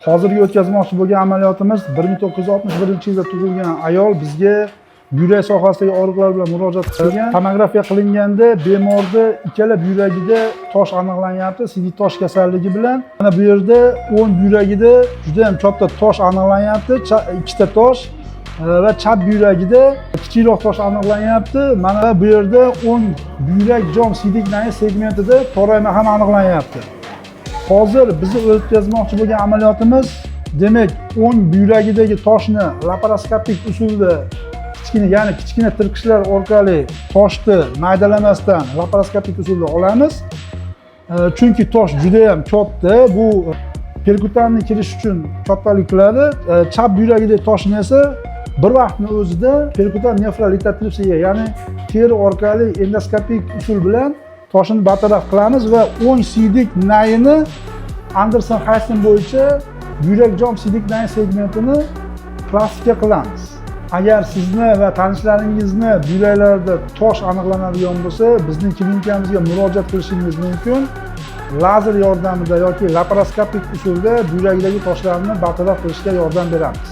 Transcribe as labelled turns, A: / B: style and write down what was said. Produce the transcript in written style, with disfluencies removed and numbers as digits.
A: Hozirgi o'tkazmoqchi bo'lgan amaliyotimiz 1961-yilda tug'ilgan ayol bizga buyrak sohasidagi og'riqlar bilan murojaat qilgan. Tomografiya qilinganda bemorda ikkala buyragida tosh aniqlanyapti, sidik tosh kasalligi bilan. Mana bu yerda o'ng buyragida juda ham katta tosh aniqlanyapti, ikkita tosh va chap buyragida kichikroq tosh aniqlanyapti. Mana bu yerda o'ng buyrak jom sidik nayi segmentida torayma ham aniqlanyapti. Hozir bizni o'tkazmoqchi bo'lgan amaliyotimiz, demak, o'ng buyragidagi toshni laparoskopik usulda kichkina tirqishlar orqali toshni maydalamasdan laparoskopik usulda olamiz. Chunki tosh juda ham katta, bu perkutanni kirish uchun kattalik qiladi. Chap buyragidagi toshni esa bir vaqtning o'zida perkutan nefrolitotripsiya, ya'ni teri orqali endoskopik usul bilan toshni bartaraf qilamiz va o'ng siydik nayini Anderson Haysen bo'yicha buyrak jom siydik nayi segmentini plastika qilamiz. Agar sizni va tanishlaringizni buyraklarida tosh aniqlanadigan bo'lsa, bizning klinikamizga murojaat qilishingiz mumkin. Lazer yordamida yoki laparoskopik usulda buyrakdagi toshlarni bartaraf qilishga yordam beramiz.